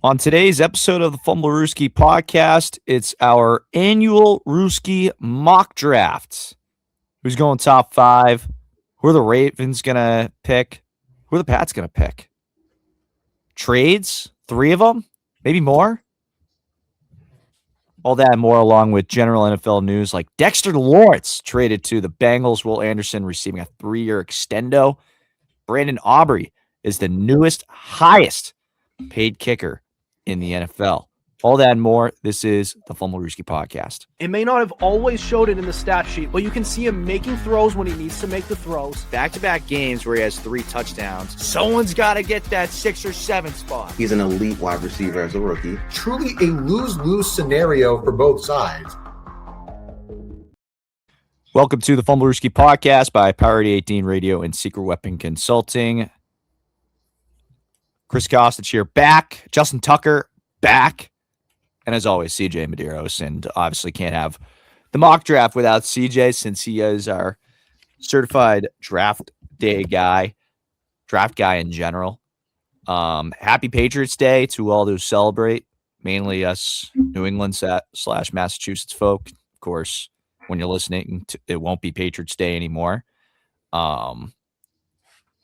On today's episode of the Fumblerooski podcast, it's our annual Rooski mock drafts. Who's going top 5? Who are the Ravens going to pick? Who are the Pats going to pick? Trades? 3 of them? Maybe more? All that and more, along with general NFL news like Dexter Lawrence traded to the Bengals, Will Anderson receiving a 3-year extendo. Brandon Aubrey is the newest, highest paid kicker in the NFL. All that and more. This is the Fumblerooski podcast. It may not have always showed it in the stat sheet, but you can see him making throws when he needs to make the throws. Back-to-back games where he has 3 touchdowns. Someone's got to get that 6 or 7 spot. He's an elite wide receiver as a rookie. Truly a lose-lose scenario for both sides. Welcome to the Fumblerooski podcast by Power 18 Radio and Secret Weapon Consulting. Chris Costich here, back. Justin Tucker, back. And as always, CJ Medeiros. And obviously can't have the mock draft without CJ since he is our certified draft day guy, draft guy in general. Happy Patriots Day to all those celebrate, mainly us New England / Massachusetts folk. Of course, when you're listening, it won't be Patriots Day anymore.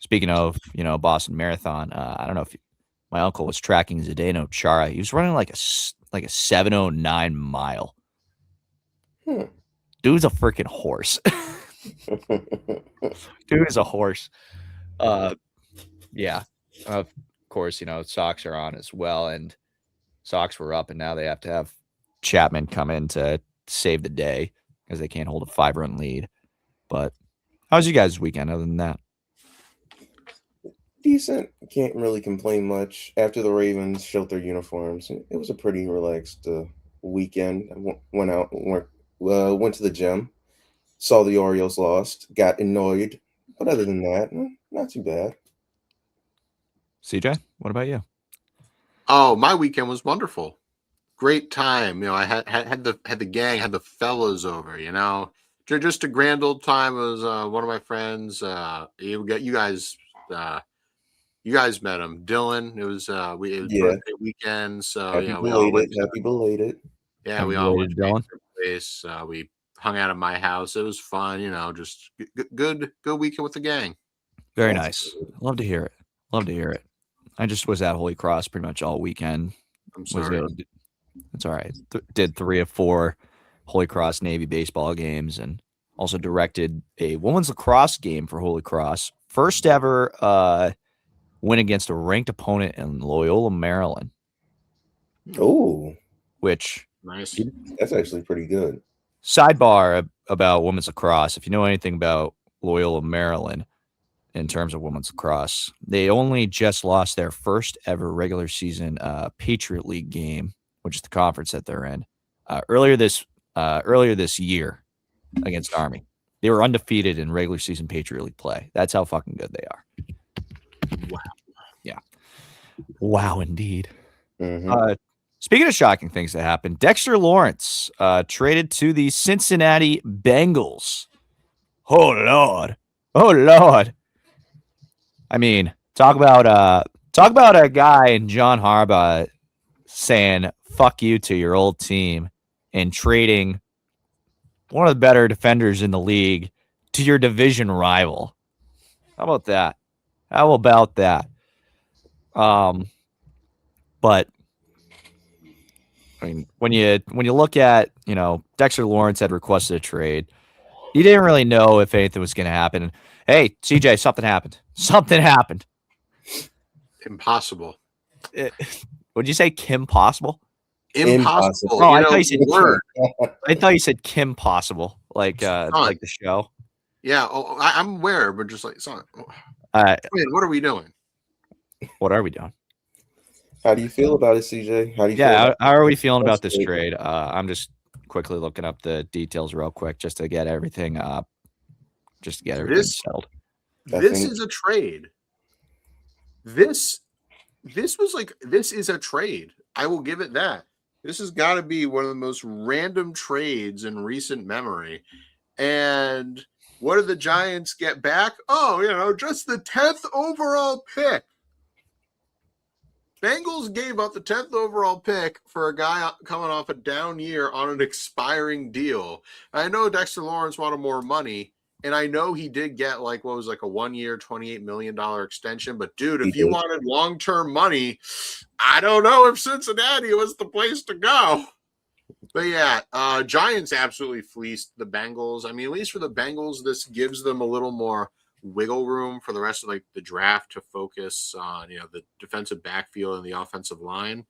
Speaking of, Boston Marathon, I don't know if my uncle was tracking Zdeno Chara. He was running like a 7:09 mile. Dude's a freaking horse. Dude is a horse. Yeah. Of course, Sox are on as well, and Sox were up, and now they have to have Chapman come in to save the day because they can't hold a 5-run lead. But how was you guys' weekend other than that? Decent. Can't really complain much. After the Ravens showed their uniforms, it was a pretty relaxed weekend. I went to the gym, saw the Orioles lost, got annoyed. But other than that, not too bad. CJ, what about you? Oh, my weekend was wonderful. Great time. I had the gang, had the fellas over. Just a grand old time. It was one of my friends. You guys met him, Dylan. It was birthday weekend, so Happy belated. Yeah, we all went to Dylan. Place. We hung out at my house. It was fun. Just good weekend with the gang. Very nice. Love to hear it. I just was at Holy Cross pretty much all weekend. I'm sorry. It's all right. Did 3 of 4 Holy Cross Navy baseball games, and also directed a women's lacrosse game for Holy Cross. First ever win against a ranked opponent in Loyola, Maryland. Oh, which nice. That's actually pretty good. Sidebar about women's lacrosse. If you know anything about Loyola, Maryland, in terms of women's lacrosse, they only just lost their first ever regular season Patriot League game, which is the conference that they're in, earlier this year against Army. They were undefeated in regular season Patriot League play. That's how fucking good they are. Wow. Yeah. Wow, indeed. Mm-hmm. Speaking of shocking things that happened, Dexter Lawrence traded to the Cincinnati Bengals. Oh Lord. I mean, talk about a guy in John Harbaugh saying "fuck you" to your old team and trading one of the better defenders in the league to your division rival. How about that? But I mean, when you look at, Dexter Lawrence had requested a trade. He didn't really know if anything was going to happen. Hey, CJ, something happened. Impossible. Would you say Kim Possible? Impossible. Oh, I thought you said word. I thought you said Kim Possible, like the show. Yeah, I'm aware, but just like, son, what are we doing? What are we doing? How do you feel about it, CJ? How are we feeling about this trade? I'm just quickly looking up the details real quick just to get everything up, settled. This is a trade. This is a trade. I will give it that. This has got to be one of the most random trades in recent memory. And what do the Giants get back? Oh, just the 10th overall pick. Bengals gave up the 10th overall pick for a guy coming off a down year on an expiring deal. I know Dexter Lawrence wanted more money, and I know he did get like what was like a 1 year, $28 million extension. But dude, if you wanted long-term money, I don't know if Cincinnati was the place to go. But yeah, Giants absolutely fleeced the Bengals. I mean, at least for the Bengals, this gives them a little more wiggle room for the rest of like the draft to focus on, the defensive backfield and the offensive line.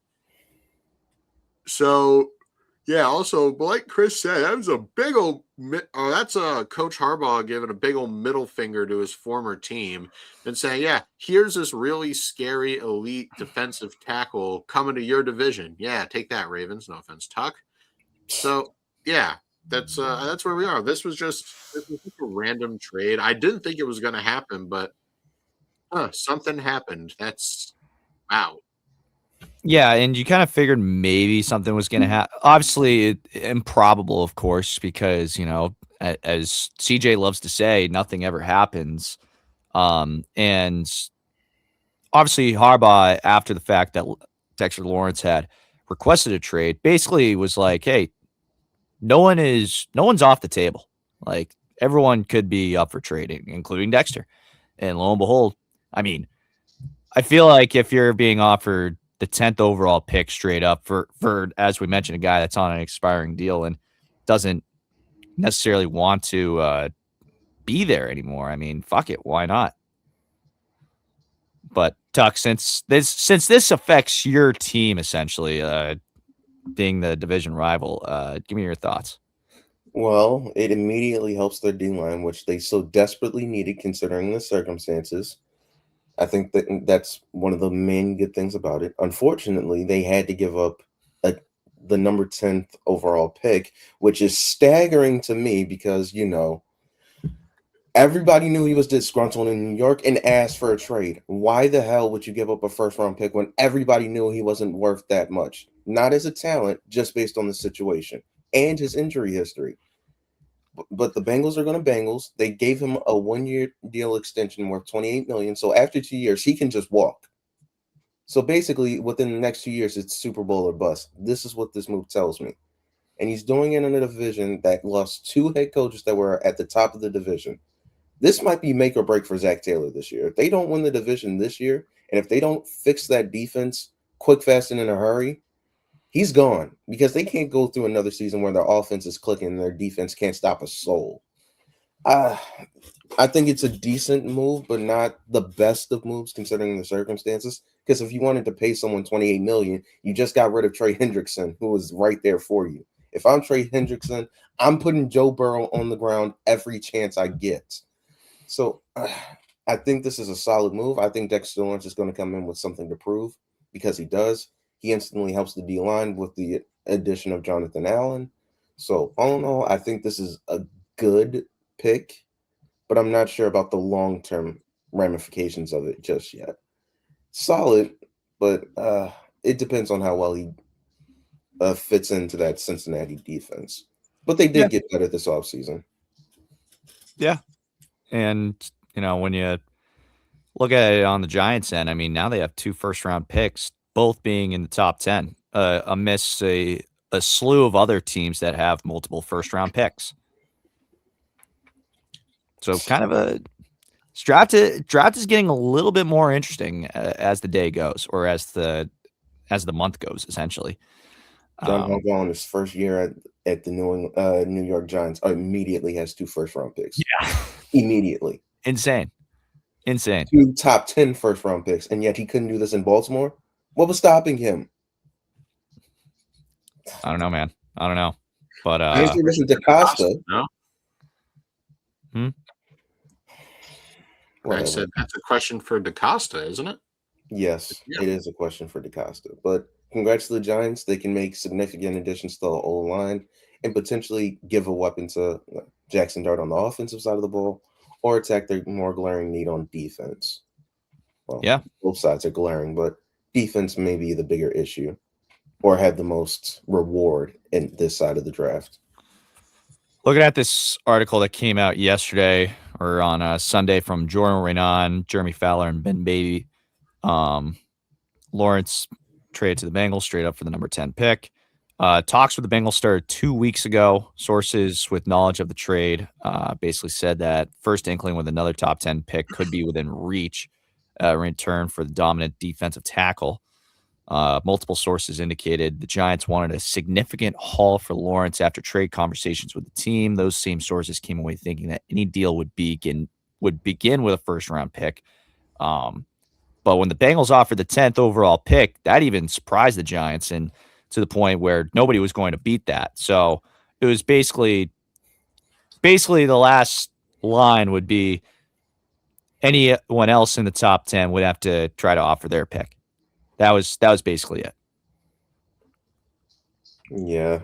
So yeah, also, but like Chris said, that was a big old that's Coach Harbaugh giving a big old middle finger to his former team and saying, yeah, here's this really scary elite defensive tackle coming to your division. Yeah, take that, Ravens. No offense, Tuck. So yeah, that's where we are. This was just a random trade. I didn't think it was going to happen, but something happened. That's wow. Yeah, and you kind of figured maybe something was going to happen. Obviously, improbable, of course, because as CJ loves to say, nothing ever happens. And obviously, Harbaugh, after the fact that Dexter Lawrence had requested a trade, basically was like, "Hey, no one's off the table. Like everyone could be up for trading, including Dexter." And lo and behold, I mean, I feel like if you're being offered the 10th overall pick straight up for as we mentioned, a guy that's on an expiring deal and doesn't necessarily want to be there anymore, I mean, fuck it, why not? But Tuck, since this affects your team essentially, being the division rival, give me your thoughts. Well, it immediately helps their D-line, which they so desperately needed considering the circumstances. I think that's one of the main good things about it. Unfortunately, they had to give up the number 10th overall pick, which is staggering to me because, everybody knew he was disgruntled in New York and asked for a trade. Why the hell would you give up a first-round pick when everybody knew he wasn't worth that much? Not as a talent, just based on the situation and his injury history. But the Bengals are going to Bengals. They gave him a 1-year deal extension worth $28 million. So after 2 years, he can just walk. So basically, within the next 2 years, it's Super Bowl or bust. This is what this move tells me. And he's doing it in a division that lost 2 head coaches that were at the top of the division. This might be make or break for Zach Taylor this year. If they don't win the division this year, and if they don't fix that defense quick, fast, and in a hurry, he's gone because they can't go through another season where their offense is clicking and their defense can't stop a soul. I think it's a decent move, but not the best of moves considering the circumstances. Because if you wanted to pay someone $28 million, you just got rid of Trey Hendrickson, who was right there for you. If I'm Trey Hendrickson, I'm putting Joe Burrow on the ground every chance I get. So I think this is a solid move. I think Dexter Lawrence is going to come in with something to prove because he does. He instantly helps the D-line with the addition of Jonathan Allen. So, all in all, I think this is a good pick, but I'm not sure about the long-term ramifications of it just yet. Solid, but it depends on how well he fits into that Cincinnati defense. But they did get better this offseason. Yeah. And, when you look at it on the Giants end, I mean, now they have 2 first-round picks, both being in the top 10, amidst a slew of other teams that have multiple first-round picks. So kind of a draft is getting a little bit more interesting as the day goes, or as the month goes, essentially. John Harbaugh in his first year at the New York Giants immediately has 2 first-round picks. Yeah. Immediately. Insane. 2 top 10 first-round picks, and yet he couldn't do this in Baltimore? What was stopping him? I don't know, man. I don't know. But I used to listen to Costa. No? Whatever. I said that's a question for DaCosta, isn't it? Yes, It is a question for DaCosta. But congrats to the Giants. They can make significant additions to the O-line and potentially give a weapon to Jackson Dart on the offensive side of the ball or attack their more glaring need on defense. Well, yeah. Both sides are glaring, but defense may be the bigger issue or have the most reward in this side of the draft. Looking at this article that came out yesterday or on Sunday from Jordan Renan, Jeremy Fowler, and Ben Beatty, Lawrence traded to the Bengals straight up for the number 10 pick. Talks with the Bengals started 2 weeks ago. Sources with knowledge of the trade basically said that first inkling with another top 10 pick could be within reach in return for the dominant defensive tackle. Multiple sources indicated the Giants wanted a significant haul for Lawrence after trade conversations with the team. Those same sources came away thinking that any deal would begin with a first-round pick. But when the Bengals offered the 10th overall pick, that even surprised the Giants, and to the point where nobody was going to beat that. So it was basically the last line would be anyone else in the top 10 would have to try to offer their pick. That was basically it. Yeah.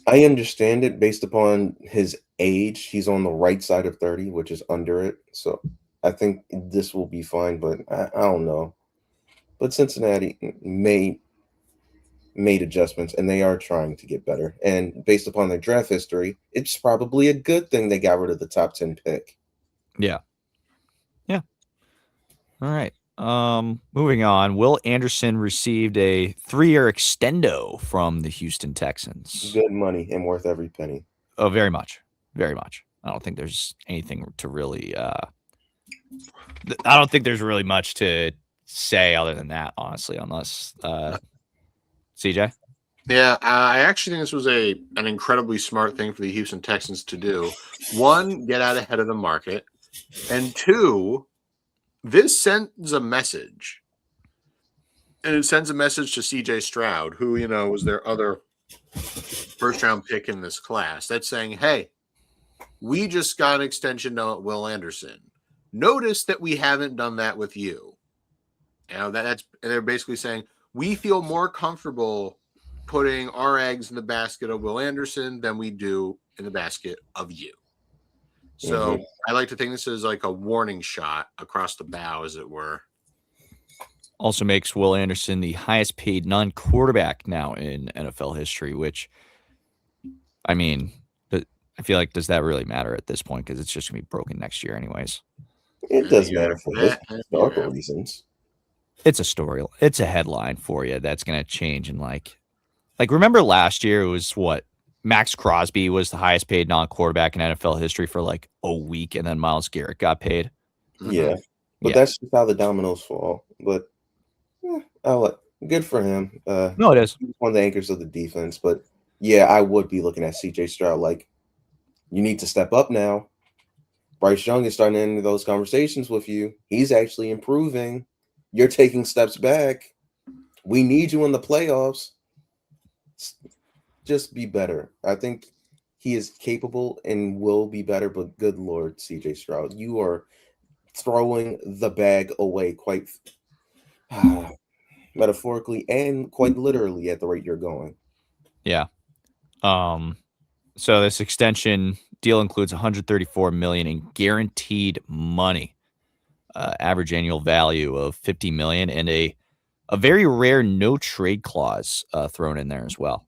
I understand it based upon his age. He's on the right side of 30, which is under it. So I think this will be fine, but I don't know. But Cincinnati made adjustments, and they are trying to get better. And based upon their draft history, it's probably a good thing they got rid of the top 10 pick. Yeah. All right. Moving on. Will Anderson received a 3-year extendo from the Houston Texans. Good money and worth every penny. Oh, very much. Very much. I don't think there's anything to really I don't think there's really much to say other than that, honestly, unless CJ? Yeah, I actually think this was an incredibly smart thing for the Houston Texans to do. One, get out ahead of the market, and two, this sends a message. And it sends a message to CJ Stroud, who, was their other first-round pick in this class. That's saying, hey, we just got an extension to Will Anderson. Notice that we haven't done that with you. They're basically saying, we feel more comfortable putting our eggs in the basket of Will Anderson than we do in the basket of you. So I like to think this is like a warning shot across the bow, as it were. Also makes Will Anderson the highest paid non-quarterback now in NFL history, which, I mean, I feel like, does that really matter at this point? Because it's just going to be broken next year anyways. It does matter for historical reasons. It's a story. It's a headline for you that's going to change. And like remember last year, it was what? Max Crosby was the highest paid non-quarterback in NFL history for like a week, and then Myles Garrett got paid. Yeah. But that's just how the dominoes fall. But good for him. No, it is. He's one of the anchors of the defense. But yeah, I would be looking at CJ Stroud like, you need to step up now. Bryce Young is starting to enter those conversations with you. He's actually improving. You're taking steps back. We need you in the playoffs. Just be better. I think he is capable and will be better, but good Lord, CJ Stroud, you are throwing the bag away quite metaphorically and quite literally at the rate you're going. Yeah. So this extension deal includes $134 million in guaranteed money, average annual value of $50 million, and a very rare no trade clause thrown in there as well,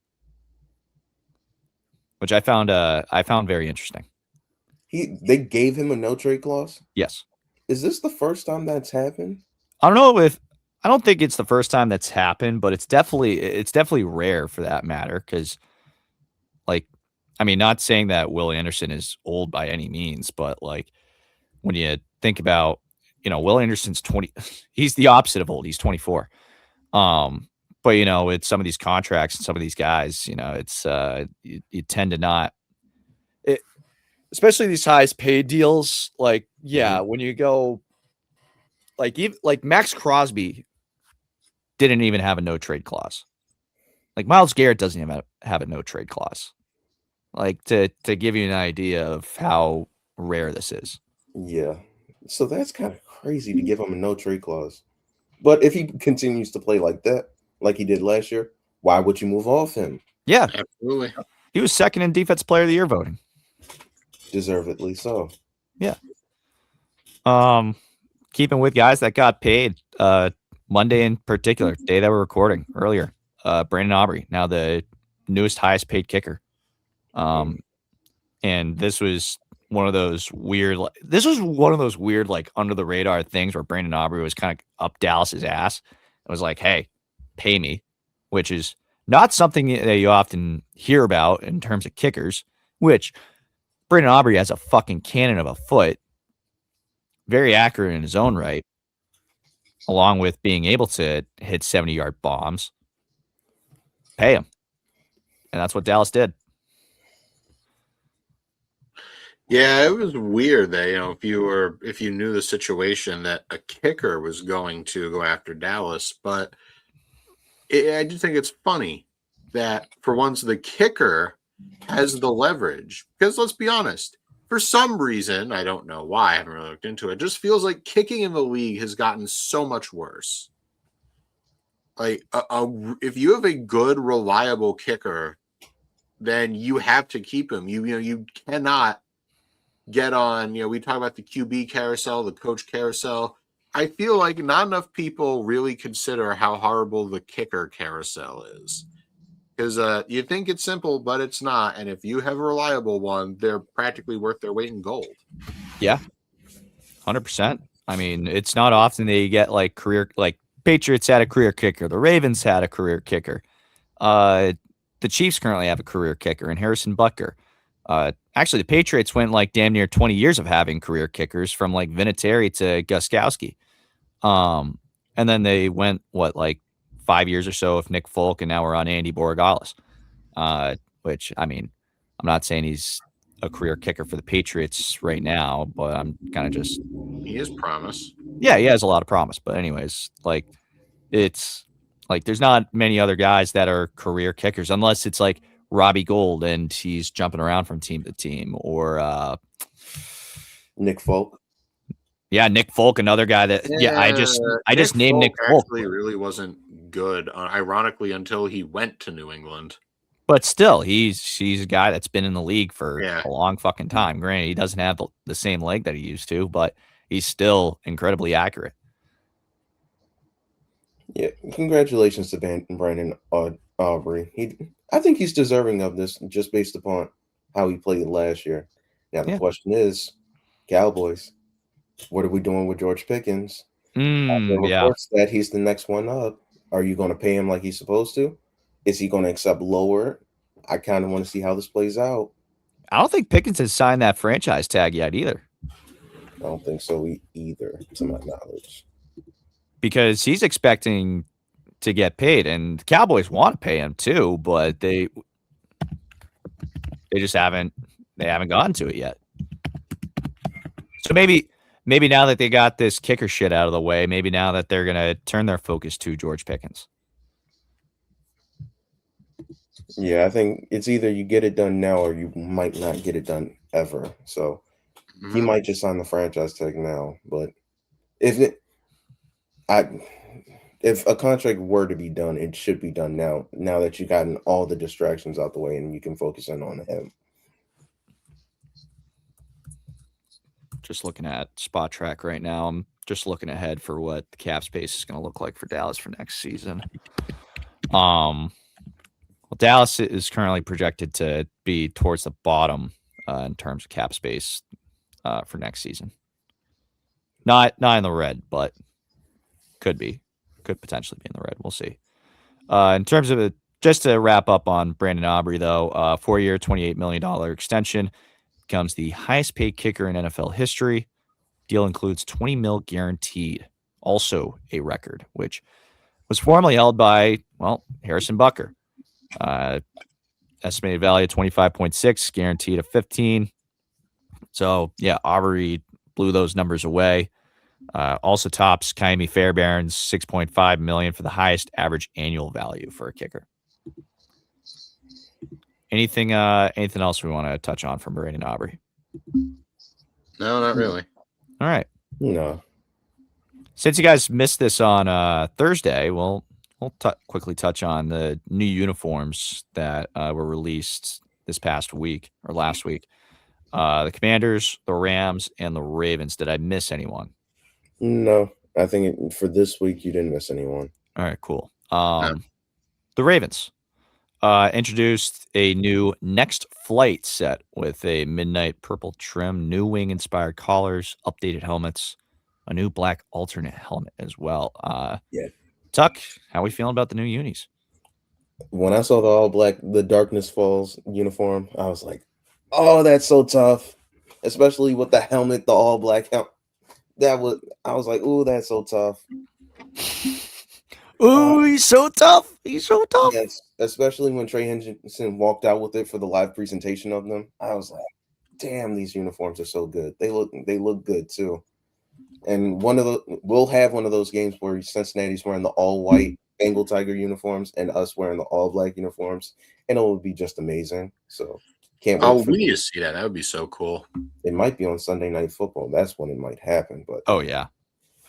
which I found very interesting. They gave him a no trade clause? Yes. Is this the first time that's happened? I don't think it's the first time that's happened, but it's definitely rare for that matter. Because, not saying that Will Anderson is old by any means, but like when you think about, Will Anderson's 20, he's the opposite of old. He's 24. But it's some of these contracts and some of these guys, it's you tend to not, especially these highest paid deals. Like, yeah, when you go, like Max Crosby didn't even have a no trade clause. Like Myles Garrett doesn't even have a no trade clause. Like to give you an idea of how rare this is. Yeah. So that's kind of crazy to give him a no trade clause. But if he continues to play like that, like he did last year, why would you move off him? Yeah, absolutely. He was second in Defensive Player of the Year voting. Deservedly so. Yeah. Keeping with guys that got paid, Monday in particular, day that we're recording earlier, Brandon Aubrey, now the newest highest paid kicker. And this was one of those weird, like under the radar things where Brandon Aubrey was kind of up Dallas's ass. It was like, hey, pay me, which is not something that you often hear about in terms of kickers, which Brandon Aubrey has a fucking cannon of a foot, very accurate in his own right, along with being able to hit 70-yard bombs. Pay him. And that's what Dallas did. Yeah, it was weird that, if you knew the situation that a kicker was going to go after Dallas, but I do think it's funny that for once the kicker has the leverage, because let's be honest, for some reason, I don't know why, I haven't really looked into it, just feels like kicking in the league has gotten so much worse. Like if you have a good, reliable kicker, then you have to keep him. You cannot get on, we talk about the QB carousel, the coach carousel. I feel like not enough people really consider how horrible the kicker carousel is. Because you think it's simple, but it's not. And if you have a reliable one, they're practically worth their weight in gold. Yeah, 100%. I mean, it's not often they get like Patriots had a career kicker. The Ravens had a career kicker. The Chiefs currently have a career kicker in Harrison Butker. Actually, the Patriots went like damn near 20 years of having career kickers, from like Vinatieri to Gostkowski. And then they went, like 5 years or so with Nick Folk, and now we're on Andy Borregales. Which, I mean, I'm not saying he's a career kicker for the Patriots right now, but I'm kind of just... He has promise. Yeah, he has a lot of promise. But anyways, like, it's like there's not many other guys that are career kickers, unless it's like Robbie Gould and he's jumping around from team to team, or Nick Folk. Yeah, Nick Folk, another guy that I just named Nick Folk. Actually, really wasn't good, ironically, until he went to New England. But still, he's a guy that's been in the league for a long fucking time. Granted, he doesn't have the same leg that he used to, but he's still incredibly accurate. Yeah, congratulations to Brandon Aubrey. I think he's deserving of this just based upon how he played last year. Now the question is, Cowboys, what are we doing with George Pickens? Reports that he's the next one up. Are you going to pay him like he's supposed to? Is he going to accept lower? I kind of want to see how this plays out. I don't think Pickens has signed that franchise tag yet either. I don't think so either, to my knowledge. Because he's expecting to get paid, and the Cowboys want to pay him too, but they just haven't gotten to it yet. So maybe now that they got this kicker shit out of the way, maybe now that they're gonna turn their focus to George Pickens. Yeah, I think it's either you get it done now or you might not get it done ever. So he might just sign the franchise tag now. But if a contract were to be done, it should be done now. Now that you've gotten all the distractions out the way and you can focus in on him. Just looking at Spot Track right now. I'm just looking ahead for what the cap space is going to look like for Dallas for next season. Well, Dallas is currently projected to be towards the bottom in terms of cap space for next season. Not in the red, but could potentially be in the red. We'll see. In terms of just to wrap up on Brandon Aubrey, though, 4-year, $28 million extension, becomes the highest paid kicker in NFL history. Deal includes $20 million guaranteed, also a record, which was formerly held by, Harrison Butker. Estimated value of 25.6, guaranteed of 15. So yeah, Aubrey blew those numbers away. Also tops Kaimi Fairbairn's $6.5 million for the highest average annual value for a kicker. Anything else we want to touch on from Brandon Aubrey? No, not really. All right. No. Since you guys missed this on Thursday, we'll quickly touch on the new uniforms that were released this past week or last week. The Commanders, the Rams, and the Ravens. Did I miss anyone? No, I think for this week you didn't miss anyone. All right, cool. The Ravens introduced a new Next Flight set with a midnight purple trim, new wing-inspired collars, updated helmets, a new black alternate helmet as well. Yeah. Tuck, how we feeling about the new unis? When I saw the all black, the Darkness Falls uniform, I was like, "Oh, that's so tough," especially with the helmet, the all black helmet. I was like, "Ooh, that's so tough." Ooh, he's so tough. He's so tough. Yes, especially when Trey Henderson walked out with it for the live presentation of them. I was like, "Damn, these uniforms are so good. They look good too." And we'll have one of those games where Cincinnati's wearing the all white Bengal Tiger uniforms and us wearing the all black uniforms, and it will be just amazing. So can't wait. Oh, we need to see that. That would be so cool. It might be on Sunday Night Football. That's when it might happen. But Oh yeah,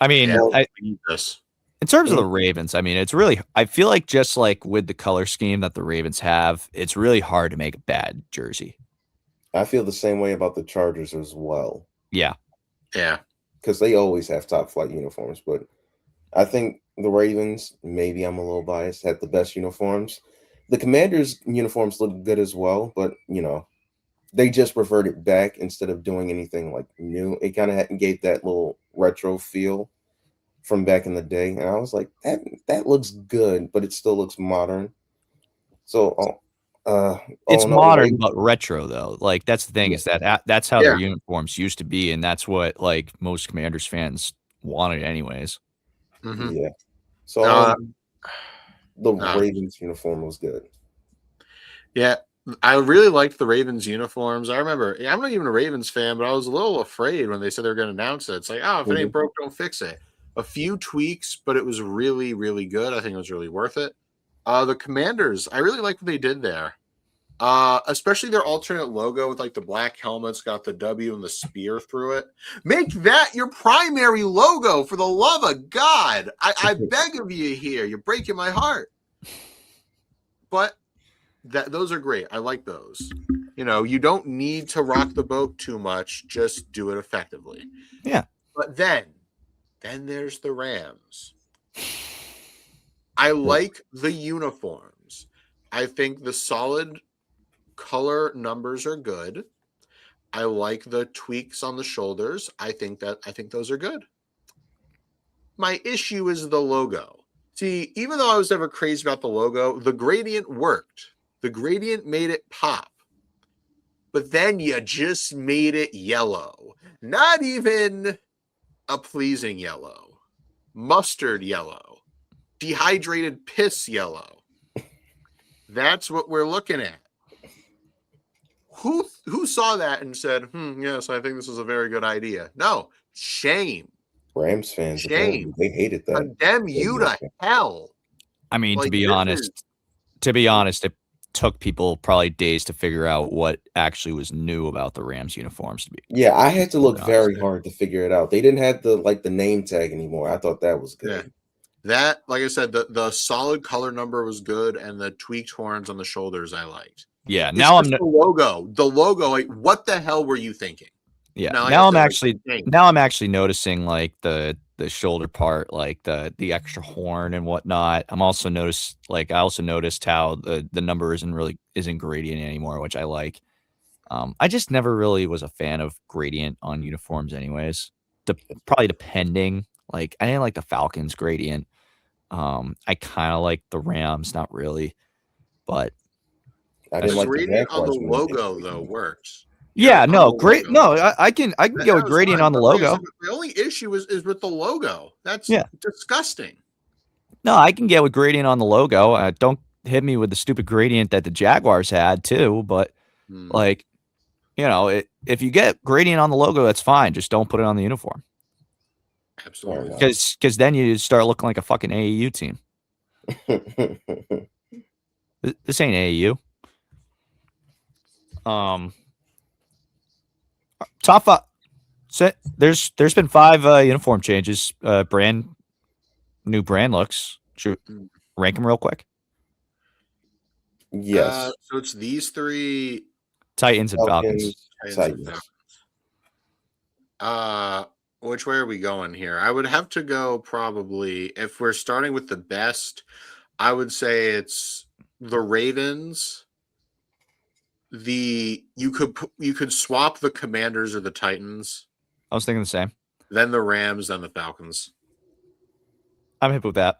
I mean, Yeah, I, we need this. in terms of the Ravens, I mean, it's really. I feel like just like with the color scheme that the Ravens have, it's really hard to make a bad jersey. I feel the same way about the Chargers as well. Yeah, Yeah. Because they always have top flight uniforms. But I think the Ravens, maybe I'm a little biased, had the best uniforms. The Commanders' uniforms look good as well, but they just reverted back instead of doing anything like new. It kind of gave that little retro feel from back in the day, and I was like, that looks good, but it still looks modern. So, it's modern but retro though. Like that's the thing is that that's how their Yeah. uniforms used to be, and that's what like most Commanders fans wanted, anyways. Mhm. Yeah. So the Ravens uniform was good. Yeah, I really liked the Ravens uniforms. I remember, I'm not even a Ravens fan, but I was a little afraid when they said they were going to announce it. It's like, oh, if it ain't broke, don't fix it. A few tweaks, but it was really, really good. I think it was really worth it. The Commanders, I really like what they did there. Especially their alternate logo with like the black helmets, got the W and the spear through it. Make that your primary logo, for the love of God. I beg of you here. You're breaking my heart. But those are great. I like those. You don't need to rock the boat too much. Just do it effectively. Yeah. But then there's the Rams. I like the uniforms. I think the solid color numbers are good. I like the tweaks on the shoulders. I think those are good. My issue is the logo. See, even though I was never crazy about the logo, the gradient worked. The gradient made it pop. But then you just made it yellow. Not even a pleasing yellow. Mustard yellow. Dehydrated piss yellow. That's what we're looking at. Who saw that and said, yes, I think this is a very good idea? No. Shame. Rams fans, Shame. They hated that. Condemn you to hell. I mean, Like, to be honest, it took people probably days to figure out what actually was new about the Rams uniforms. Yeah, I had to look very hard to figure it out. They didn't have the name tag anymore. I thought that was good. Yeah. That, like I said, the solid color number was good, and the tweaked horns on the shoulders I liked. Yeah, now the logo. The logo, like, what the hell were you thinking? Yeah, now I'm actually noticing like the shoulder part, like the extra horn and whatnot. I also noticed how the number isn't gradient anymore, which I like. I just never really was a fan of gradient on uniforms, anyways. Probably depending. Like I didn't like the Falcons gradient. I kind of like the Rams, not really, but I didn't like gradient on the logo though works. Yeah, no, great. No, I can get with gradient on the logo. The only issue is with the logo. That's disgusting. No, I can get with gradient on the logo. Don't hit me with the stupid gradient that the Jaguars had too. But like, if you get gradient on the logo, that's fine. Just don't put it on the uniform. Absolutely. Because then you start looking like a fucking AAU team. This ain't AAU. Top five. So there's been 5 uniform changes. New brand looks. Should rank them real quick. Yes. So it's these 3: Titans and Falcons. Which way are we going here? I would have to go probably, if we're starting with the best, I would say it's the Ravens. You could swap the Commanders or the Titans. I was thinking the same. Then the Rams, then the Falcons. I'm hip with that.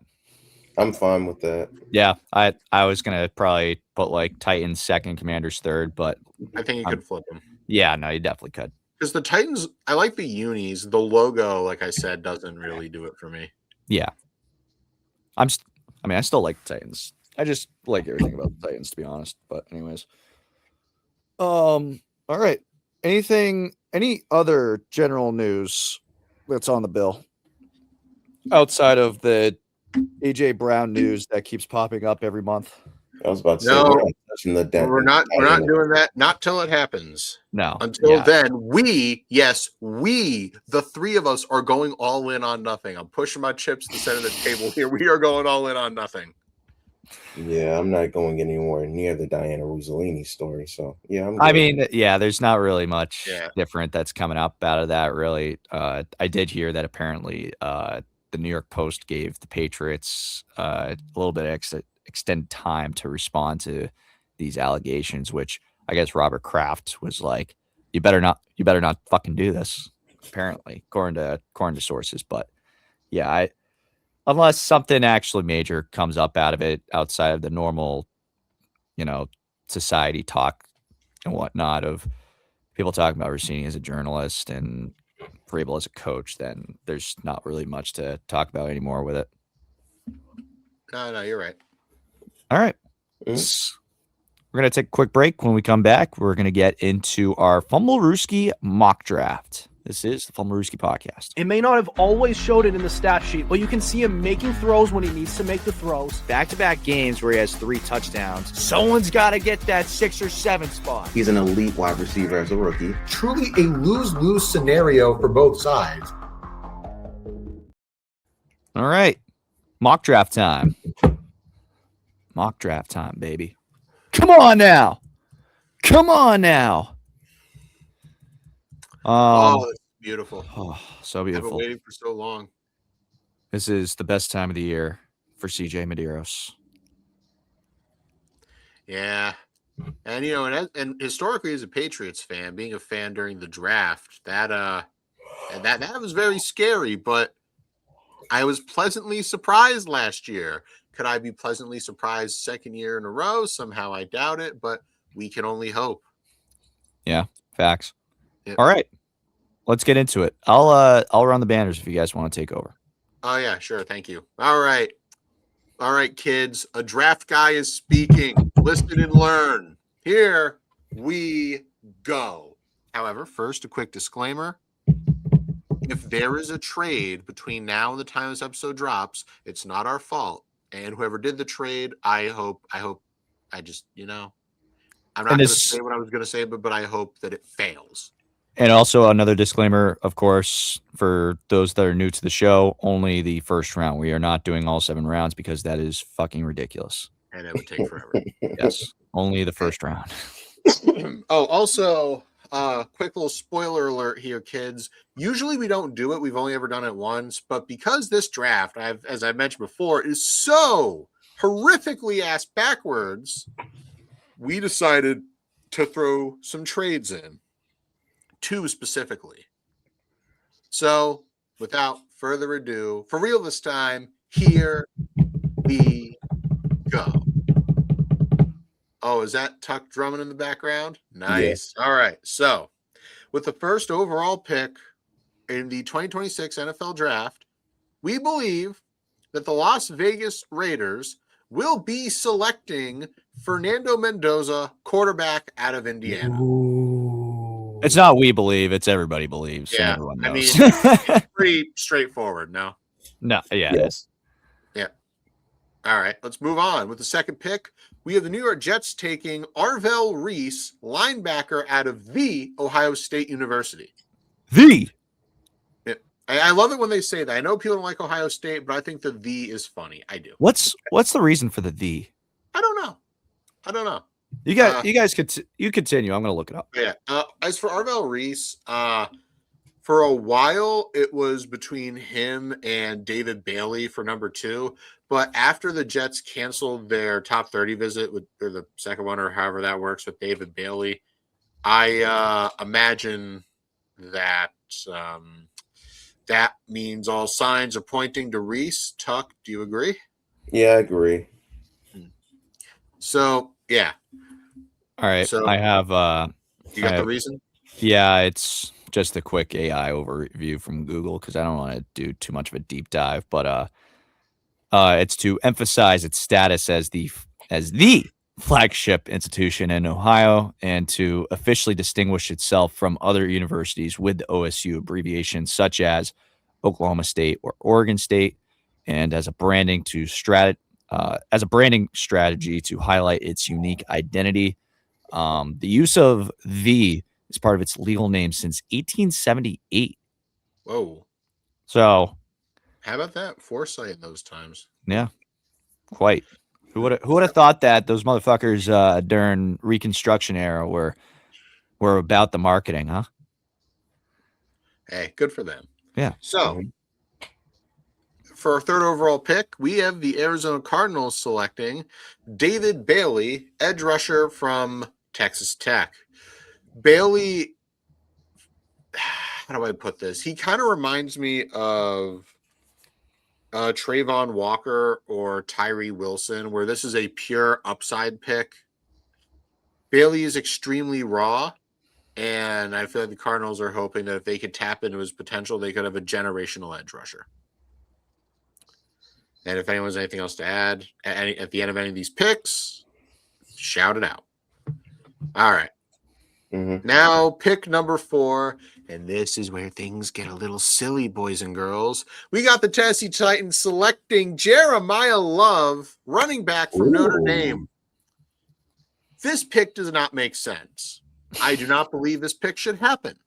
I'm fine with that. Yeah, I was gonna probably put like Titans second, Commanders third, but I think you could flip them. yeah, no, you definitely could. Because the Titans, I like the unis. The logo, like I said, doesn't really do it for me. Yeah, I still like the Titans. I just like everything about the Titans, to be honest. But anyways, all right. Any other general news that's on the bill outside of the AJ Brown news that keeps popping up every month? I was about to say No, we're not touching the dent. we're not doing that. Not till it happens. No. Until yeah. then, we, the three of us are going all in on nothing. I'm pushing my chips to the center of the table here. We are going all in on nothing. Yeah, I'm not going anywhere near the Diana Rossellini story. So yeah, I mean, yeah, there's not really much Yeah. different that's coming up out of that, really. I did hear that apparently the New York Post gave the Patriots a little bit of extended time to respond to these allegations, which I guess Robert Kraft was like, you better not fucking do this, apparently, according to sources. But yeah, unless something actually major comes up out of it outside of the normal, society talk and whatnot of people talking about Rossini as a journalist and Vrabel as a coach, then there's not really much to talk about anymore with it. No, you're right. All right. Mhm. We're going to take a quick break. When we come back, we're going to get into our Fumblerooski mock draft. This is the Fumblerooski podcast. It may not have always showed it in the stat sheet, but you can see him making throws when he needs to make the throws. Back-to-back games where he has 3 touchdowns. Someone's got to get that 6 or 7 spot. He's an elite wide receiver as a rookie. Truly a lose-lose scenario for both sides. All right. Mock draft time. Mock draft time, baby. Come on now. Oh, it's beautiful. Oh, so I've been beautiful. waiting for so long. This is the best time of the year for CJ Medeiros. Yeah. And and historically as a Patriots fan, being a fan during the draft, that was very scary, but I was pleasantly surprised last year. Could I be pleasantly surprised second year in a row? Somehow I doubt it, but we can only hope. Yeah, facts. Yep. All right. Let's get into it. I'll run the banners if you guys want to take over. Oh yeah, sure. Thank you. All right, kids. A draft guy is speaking. Listen and learn. Here we go. However, first, a quick disclaimer. If there is a trade between now and the time this episode drops, it's not our fault. And whoever did the trade, I'm not going to say what I was going to say, but I hope that it fails. And also another disclaimer, of course, for those that are new to the show, only the first round. We are not doing all 7 rounds because that is fucking ridiculous. And it would take forever. Yes, only the first round. Oh, also, quick little spoiler alert here, kids. Usually we don't do it. We've only ever done it once. But because this draft, as I mentioned before, is so horrifically ass backwards, we decided to throw some trades in. 2 specifically. So, without further ado, for real this time, here we go. Oh, is that Tuck drumming in the background? Nice. Yeah. All right. So, with the first overall pick in the 2026 NFL Draft, we believe that the Las Vegas Raiders will be selecting Fernando Mendoza, quarterback out of Indiana. Ooh. It's not we believe, it's everybody believes. Yeah, everyone knows. I mean, it's pretty straightforward, no? No, yeah, it is. Yeah. All right, let's move on. With the second pick, we have the New York Jets taking Arvell Reese, linebacker out of the Ohio State University. The. I love it when they say that. I know people don't like Ohio State, but I think the is funny. I do. What's the reason for the? I don't know. You guys continue. I'm gonna look it up. Yeah. As for Arvell Reese, for a while it was between him and David Bailey for number 2, but after the Jets canceled their top 30 visit or the second one, or however that works with David Bailey, I imagine that that means all signs are pointing to Reese. Tuck, do you agree? Yeah, I agree. So yeah. All right. So I have you got I the have, reason? yeah, it's just a quick AI overview from Google because I don't want to do too much of a deep dive, but it's to emphasize its status as the flagship institution in Ohio and to officially distinguish itself from other universities with the OSU abbreviation, such as Oklahoma State or Oregon State, and as a branding strategy to highlight its unique identity. The use of "the" is part of its legal name since 1878. Whoa. So, How about that foresight in those times? yeah, quite. Who would have thought that those motherfuckers during Reconstruction era were about the marketing, huh? Hey, good for them. Yeah. So Mhm. for our third overall pick, we have the Arizona Cardinals selecting David Bailey, edge rusher from Texas Tech. Bailey, how do I put this? He kind of reminds me of Trayvon Walker or Tyree Wilson, where this is a pure upside pick. Bailey is extremely raw, and I feel like the Cardinals are hoping that if they could tap into his potential, they could have a generational edge rusher. And if anyone has anything else to add at the end of any of these picks, shout it out. All right. Mhm. Now, pick number 4, and this is where things get a little silly, boys and girls. We got the Tennessee Titans selecting Jeremiah Love, running back from Notre Dame. This pick does not make sense. I do not believe this pick should happen.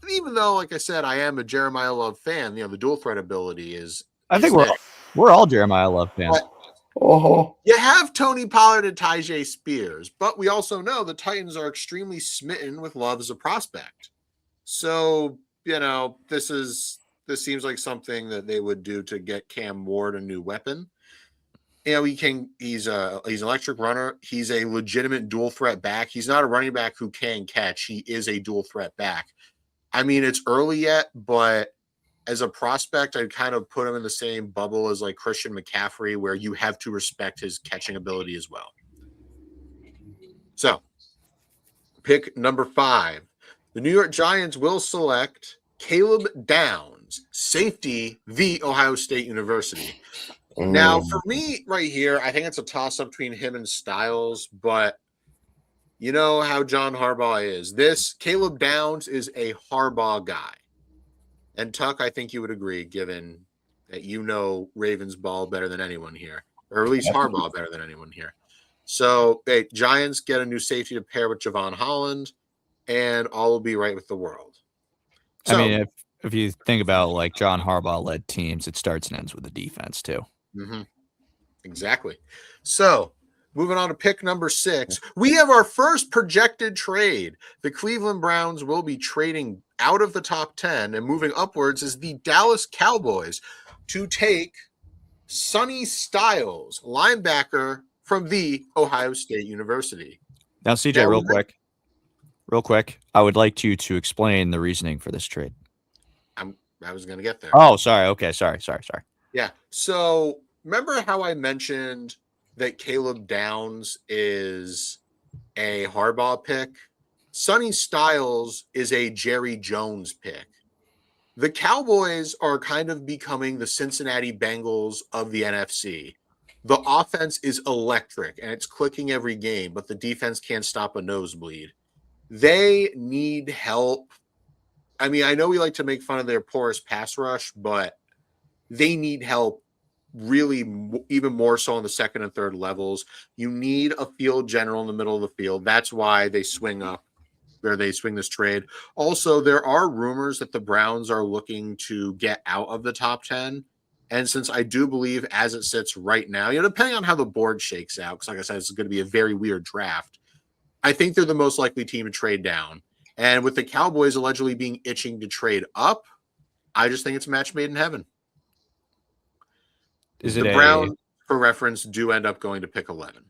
Even though, like I said, I am a Jeremiah Love fan, the dual threat ability is. I think there. we're all Jeremiah Love fans. But Oh, you have Tony Pollard and Tyjae Spears, but we also know the Titans are extremely smitten with Love as a prospect. So, this seems like something that they would do to get Cam Ward a new weapon. He's an electric runner. He's a legitimate dual threat back. He's not a running back who can catch. He is a dual threat back. I mean, it's early yet, but as a prospect, I'd kind of put him in the same bubble as like Christian McCaffrey, where you have to respect his catching ability as well. So, pick number 5. The New York Giants will select Caleb Downs, safety, the Ohio State University. Now, for me right here, I think it's a toss-up between him and Styles, but you know how John Harbaugh is. This Caleb Downs is a Harbaugh guy. And Tuck, I think you would agree, given that you know Ravens ball better than anyone here, or at least Harbaugh better than anyone here. So, Giants get a new safety to pair with Javon Holland, and all will be right with the world. So, I mean, if you think about like John Harbaugh led teams, it starts and ends with the defense too. Mm-hmm. Exactly. So, moving on to pick number 6, we have our first projected trade. The Cleveland Browns will be trading out of the top 10 and moving upwards is the Dallas Cowboys to take Sonny Styles, linebacker from the Ohio State University. Now, CJ, real quick, I would like you to explain the reasoning for this trade. I was going to get there. Oh, sorry. Okay, sorry. Yeah. So remember how I mentioned that Caleb Downs is a Harbaugh pick? Sonny Styles is a Jerry Jones pick. The Cowboys are kind of becoming the Cincinnati Bengals of the NFC. The offense is electric and it's clicking every game, but the defense can't stop a nosebleed. They need help. I mean, I know we like to make fun of their porous pass rush, but they need help really even more so on the second and third levels. You need a field general in the middle of the field. That's why they swing up where they swing this trade. Also, there are rumors that the Browns are looking to get out of the top 10. And since I do believe as it sits right now, depending on how the board shakes out, because like I said, it's going to be a very weird draft, I think they're the most likely team to trade down. And with the Cowboys allegedly being itching to trade up, I just think it's a match made in heaven. The Browns, for reference, do end up going to pick 11.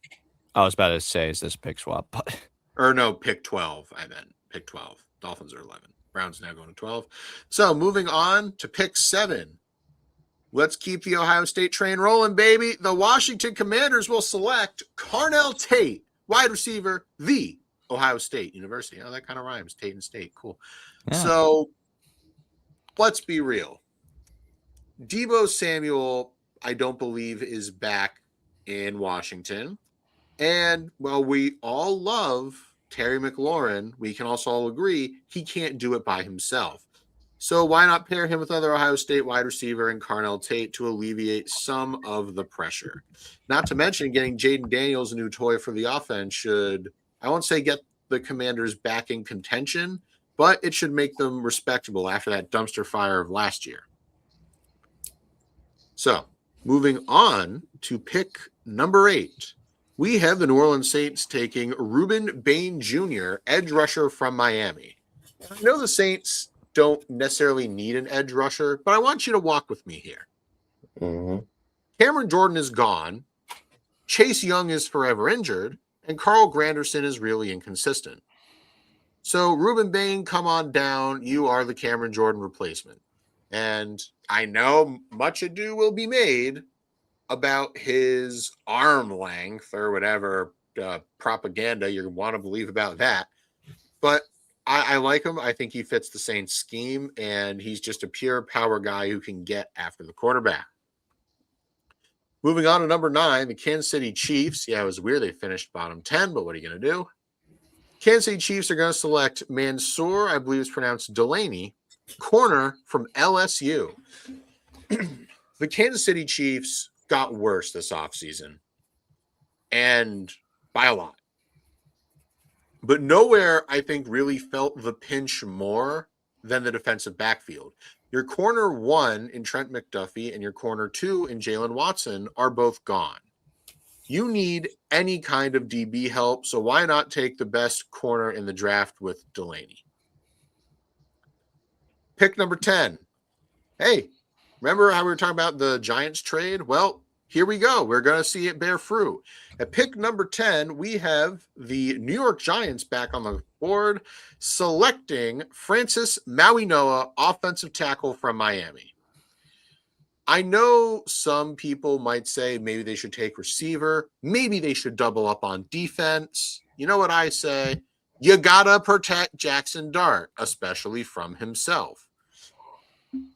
I was about to say, is this pick swap? But or no, pick 12. I meant pick 12. Dolphins are 11. Browns now going to 12. So moving on to pick 7. Let's keep the Ohio State train rolling, baby. The Washington Commanders will select Carnell Tate, wide receiver, the Ohio State University. Oh, that kind of rhymes. Tate and State. Cool. Yeah. So let's be real. Deebo Samuel, I don't believe, is back in Washington. And while we all love Terry McLaurin, we can also all agree he can't do it by himself. So why not pair him with other Ohio State wide receiver and Carnell Tate to alleviate some of the pressure? Not to mention getting Jaden Daniels a new toy for the offense should, I won't say get the Commanders back in contention, but it should make them respectable after that dumpster fire of last year. So moving on to pick number 8, we have the New Orleans Saints taking Ruben Bain Jr., edge rusher from Miami. I know the Saints don't necessarily need an edge rusher, but I want you to walk with me here. Mm-hmm. Cameron Jordan is gone. Chase Young is forever injured, and Carl Granderson is really inconsistent. So Ruben Bain, come on down. You are the Cameron Jordan replacement. And I know much ado will be made about his arm length or whatever propaganda you want to believe about that. But I like him. I think he fits the Saints scheme, and he's just a pure power guy who can get after the quarterback. Moving on to number 9, the Kansas City Chiefs. Yeah, it was weird they finished bottom 10, but what are you going to do? Kansas City Chiefs are going to select Mansour, I believe it's pronounced Delaney, corner from LSU. The Kansas City Chiefs got worse this offseason, and by a lot. But nowhere, I think, really felt the pinch more than the defensive backfield. Your corner 1 in Trent McDuffie and your corner 2 in Jalen Watson are both gone. You need any kind of DB help, so why not take the best corner in the draft with Delaney? Pick number 10. Hey, remember how we were talking about the Giants trade? Well, here we go. We're going to see it bear fruit. At pick number 10, we have the New York Giants back on the board, selecting Francis Mauigoa, offensive tackle from Miami. I know some people might say maybe they should take receiver. Maybe they should double up on defense. You know what I say? You got to protect Jackson Dart, especially from himself.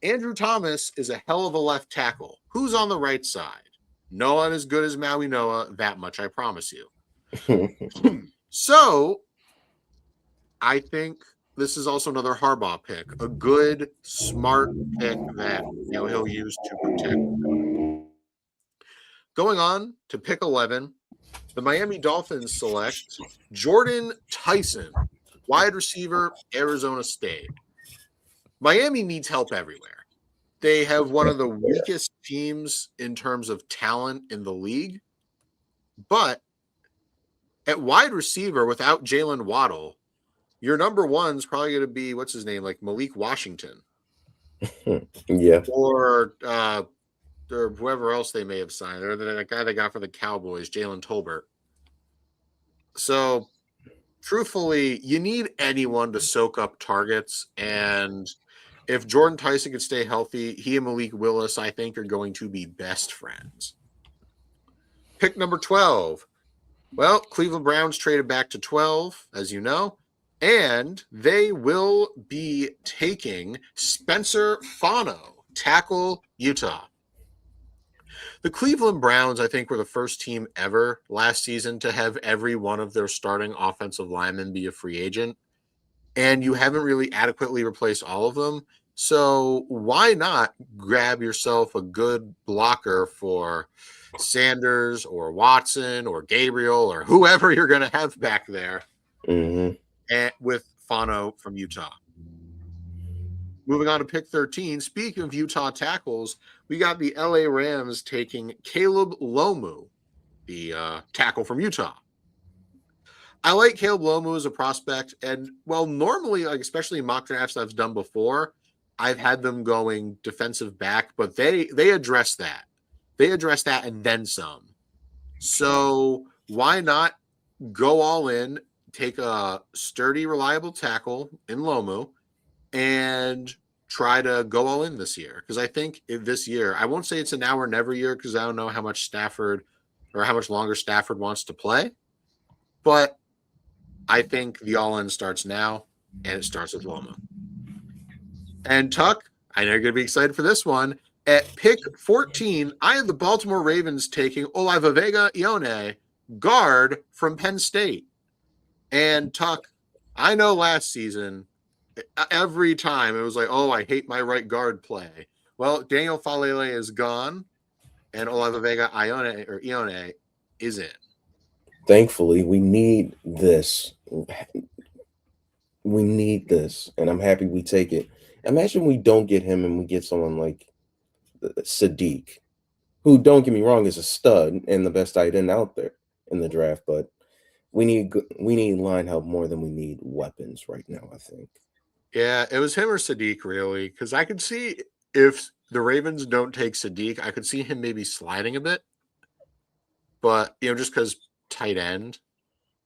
Andrew Thomas is a hell of a left tackle. Who's on the right side? No one as good as Mauigoa, that much I promise you. So, I think this is also another Harbaugh pick. A good, smart pick that he'll use to protect. Going on to pick 11, the Miami Dolphins select Jordan Tyson, wide receiver, Arizona State. Miami needs help everywhere. They have one of the weakest teams in terms of talent in the league. But at wide receiver, without Jalen Waddle, your number 1 is probably going to be, what's his name, like Malik Washington. Yeah. Or whoever else they may have signed. Or the guy they got for the Cowboys, Jalen Tolbert. So, truthfully, you need anyone to soak up targets. And if Jordan Tyson can stay healthy, he and Malik Willis, I think, are going to be best friends. Pick number 12. Well, Cleveland Browns traded back to 12, as you know, and they will be taking Spencer Fano, tackle, Utah. The Cleveland Browns, I think, were the first team ever last season to have every one of their starting offensive linemen be a free agent. And you haven't really adequately replaced all of them. So why not grab yourself a good blocker for Sanders or Watson or Gabriel or whoever you're going to have back there and with Fano from Utah. Moving on to pick 13. Speaking of Utah tackles, we got the LA Rams taking Caleb Lomu, the tackle from Utah. I like Caleb Lomu as a prospect, and well, normally, like especially in mock drafts I've done before, I've had them going defensive back, but they address that. They address that and then some. So why not go all in, take a sturdy, reliable tackle in Lomu, and try to go all in this year. Because I think this year, I won't say it's a now or never year because I don't know how much Stafford or how much longer Stafford wants to play. But I think the all in starts now, and it starts with Lomo. And Tuck, I know you're going to be excited for this one. At pick 14, I have the Baltimore Ravens taking Olavavega-Ione, guard from Penn State. And Tuck, I know last season, every time it was like, oh, I hate my right guard play. Well, Daniel Falele is gone, and Olavavega-Ione is in. Thankfully, we need this. We need this, and I'm happy we take it. Imagine we don't get him and we get someone like Sadiq, who, don't get me wrong, is a stud and the best tight end out there in the draft, but we need line help more than we need weapons right now, I think. Yeah, it was him or Sadiq, really, because I could see if the Ravens don't take Sadiq, I could see him maybe sliding a bit, but, just because tight end.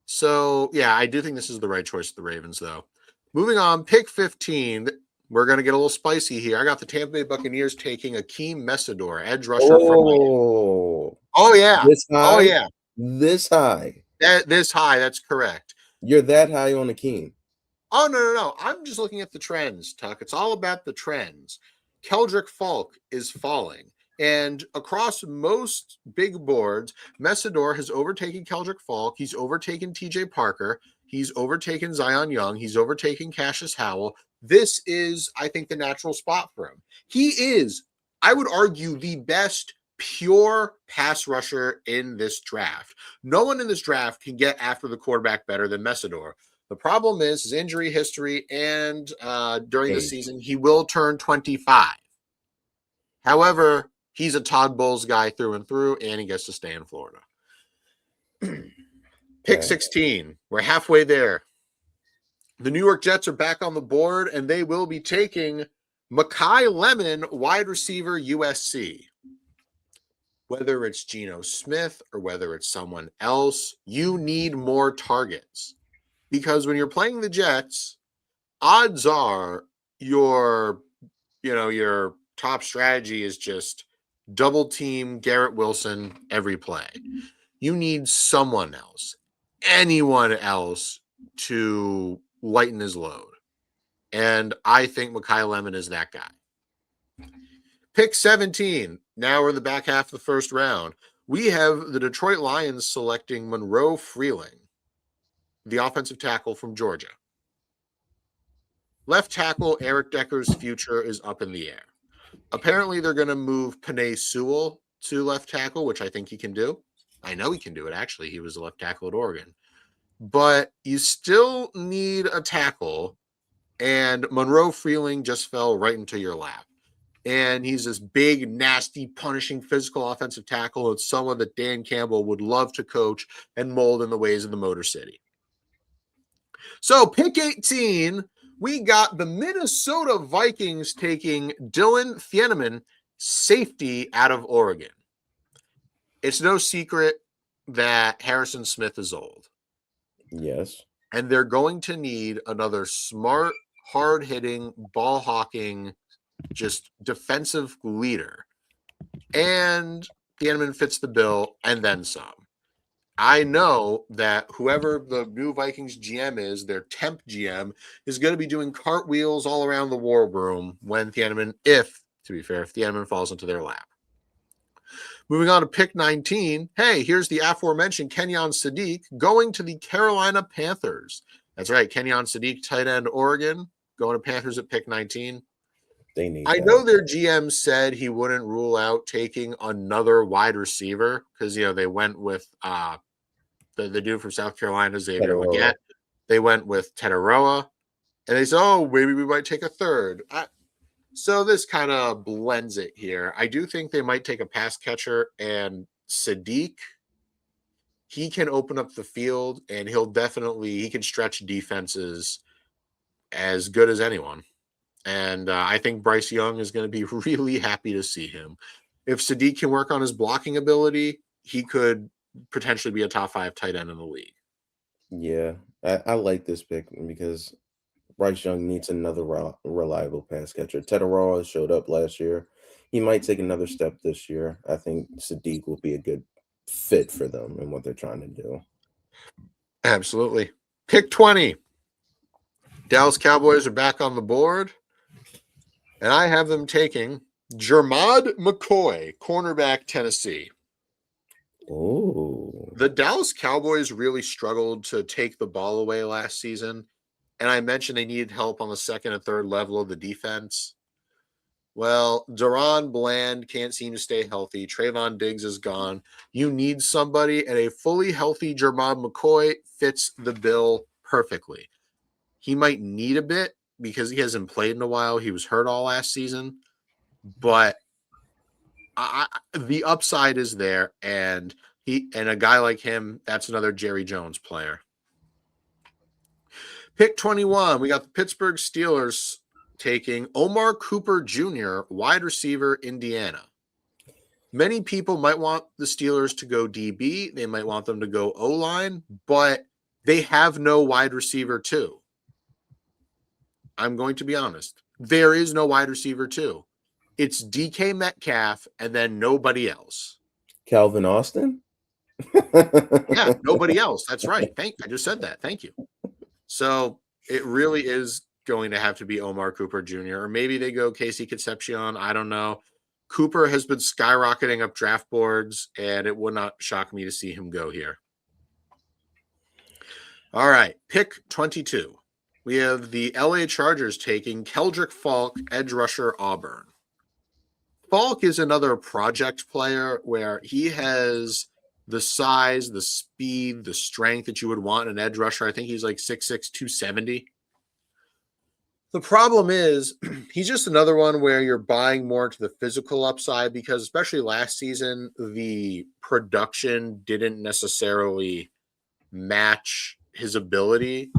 So, yeah, I do think this is the right choice for the Ravens, though. Moving on, pick 15. We're going to get a little spicy here. I got the Tampa Bay Buccaneers taking Akeem Messidor, edge rusher from Miami. Oh, yeah. This high? Oh, yeah. This high. This high, that's correct. You're that high on Akeem. Oh, no. I'm just looking at the trends, Tuck. It's all about the trends. Keldrick Falk is falling. And across most big boards, Messidor has overtaken Keldrick Falk. He's overtaken TJ Parker. He's overtaken Zion Young. He's overtaken Cassius Howell. This is, I think, the natural spot for him. He is, I would argue, the best pure pass rusher in this draft. No one in this draft can get after the quarterback better than Messidor. The problem is his injury history, and during the season, he will turn 25. However, he's a Todd Bowles guy through and through, and he gets to stay in Florida. Pick 16. We're halfway there. The New York Jets are back on the board, and they will be taking Mekhi Lemon, wide receiver, USC. Whether it's Geno Smith or whether it's someone else, you need more targets. Because when you're playing the Jets, odds are your top strategy is just double team Garrett Wilson every play. You need someone else, anyone else, to lighten his load. And I think Mekhi Lemon is that guy. Pick 17. Now we're in the back half of the first round. We have the Detroit Lions selecting Monroe Freeling, the offensive tackle from Georgia. Left tackle Eric Decker's future is up in the air. Apparently, they're going to move Penei Sewell to left tackle, which I think he can do. I know he can do it, actually. He was a left tackle at Oregon. But you still need a tackle, and Monroe Freeling just fell right into your lap. And he's this big, nasty, punishing, physical offensive tackle. It's someone that Dan Campbell would love to coach and mold in the ways of the Motor City. So, pick 18, we got the Minnesota Vikings taking Dylan Thieneman, safety out of Oregon. It's no secret that Harrison Smith is old. Yes. And they're going to need another smart, hard-hitting, ball-hawking, just defensive leader. And Thieneman fits the bill, and then some. I know that whoever the new Vikings GM is, their temp GM, is going to be doing cartwheels all around the war room when Thieneman, if Thieneman falls into their lap. Moving on to pick 19. Hey, here's the aforementioned Kenyon Sadiq going to the Carolina Panthers. That's right, Kenyon Sadiq, tight end, Oregon, going to Panthers at pick 19. I know their GM said he wouldn't rule out taking another wide receiver because, they went with the dude from South Carolina, Xavier Legette. They went with Tetaroa. And they said, oh, maybe we might take a third. So this kind of blends it here. I do think they might take a pass catcher, and Sadiq, he can open up the field, and he can stretch defenses as good as anyone. And I think Bryce Young is going to be really happy to see him. If Sadiq can work on his blocking ability, he could potentially be a top 5 tight end in the league. Yeah, I like this pick because Bryce Young needs another reliable pass catcher. Tederaw showed up last year. He might take another step this year. I think Sadiq will be a good fit for them and what they're trying to do. Absolutely. Pick 20. Dallas Cowboys are back on the board, and I have them taking Jermod McCoy, cornerback, Tennessee. Oh, The Dallas Cowboys really struggled to take the ball away last season, and I mentioned they needed help on the second and third level of the defense. Well, Deron Bland can't seem to stay healthy. Trayvon Diggs is gone. You need somebody, and a fully healthy Jermod McCoy fits the bill perfectly. He might need a bit because he hasn't played in a while. He was hurt all last season, but the upside is there, and a guy like him, that's another Jerry Jones player. Pick 21, we got the Pittsburgh Steelers taking Omar Cooper Jr., wide receiver, Indiana. Many people might want the Steelers to go DB. They might want them to go O-line, but they have no wide receiver too. I'm going to be honest. There is no wide receiver too. It's DK Metcalf and then nobody else. Calvin Austin? Yeah, nobody else. That's right. I just said that. Thank you. So it really is going to have to be Omar Cooper Jr. or maybe they go Casey Concepcion. I don't know. Cooper has been skyrocketing up draft boards, and it would not shock me to see him go here. All right, pick 22. We have the LA Chargers taking Keldrick Falk, edge rusher, Auburn. Falk is another project player where he has the size, the speed, the strength that you would want in an edge rusher. I think he's like 6'6", 270. The problem is he's just another one where you're buying more into the physical upside because especially last season, the production didn't necessarily match his ability.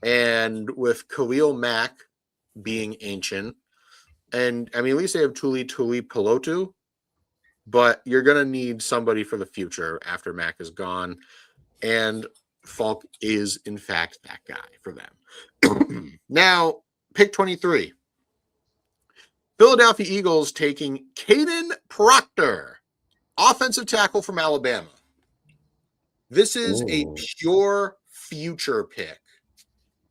And with Khalil Mack being ancient, and I mean, at least they have Tuli Pelotu, but you're going to need somebody for the future after Mack is gone. And Falk is, in fact, that guy for them. Now, pick 23. Philadelphia Eagles taking Caden Proctor, offensive tackle from Alabama. This is a pure future pick.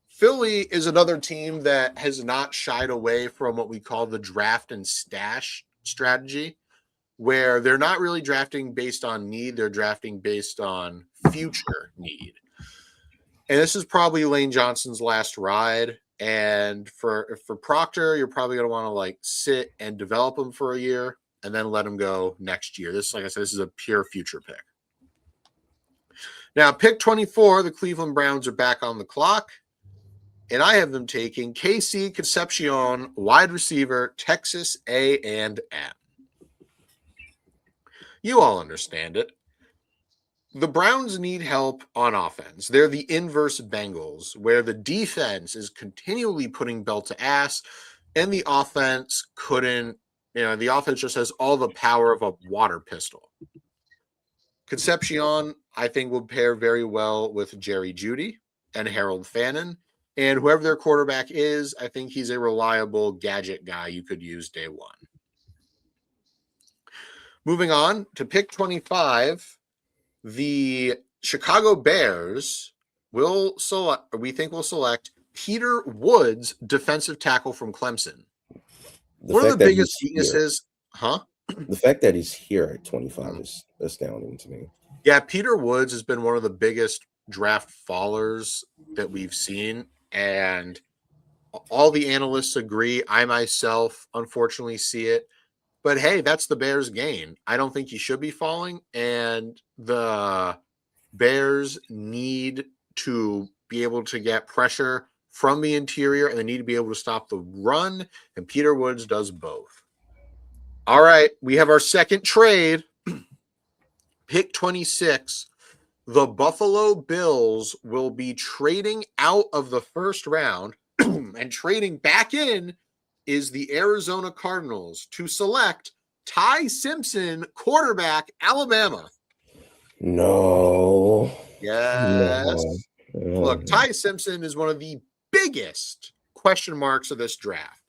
Philly is another team that has not shied away from what we call the draft and stash strategy, where they're not really drafting based on need. They're drafting based on future need. And this is probably Lane Johnson's last ride. And for Proctor, you're probably going to want to like sit and develop him for a year and then let him go next year. This, like I said, this is a pure future pick. Now, pick 24, the Cleveland Browns are back on the clock. And I have them taking KC Concepcion, wide receiver, Texas A&M. You all understand it. The Browns need help on offense. They're the inverse Bengals, where the defense is continually putting belt to ass, and the offense the offense just has all the power of a water pistol. Concepcion, I think, will pair very well with Jerry Jeudy and Harold Fannin. And whoever their quarterback is, I think he's a reliable gadget guy you could use day one. Moving on to pick 25, the Chicago Bears will select Peter Woods, defensive tackle from Clemson. One of the biggest weaknesses, the fact that he's here at 25 is astounding to me. Yeah, Peter Woods has been one of the biggest draft fallers that we've seen. And all the analysts agree. I myself, unfortunately, see it. But hey, that's the Bears' game. I don't think he should be falling. And the Bears need to be able to get pressure from the interior, and they need to be able to stop the run. And Peter Woods does both. All right, we have our second trade. Pick 26. The Buffalo Bills will be trading out of the first round, and trading back in is the Arizona Cardinals to select Ty Simpson, quarterback, Alabama. No. Yes. No. Look, Ty Simpson is one of the biggest question marks of this draft.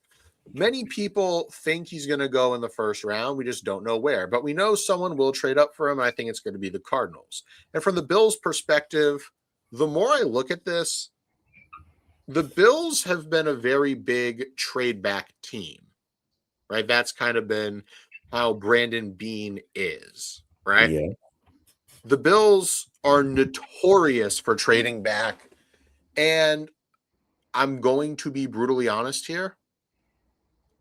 Many people think he's going to go in the first round. We just don't know where. But we know someone will trade up for him. I think it's going to be the Cardinals. And from the Bills' perspective, the more I look at this, the Bills have been a very big trade back team, right? That's kind of been how Brandon Beane is, right? Yeah. The Bills are notorious for trading back. And I'm going to be brutally honest here.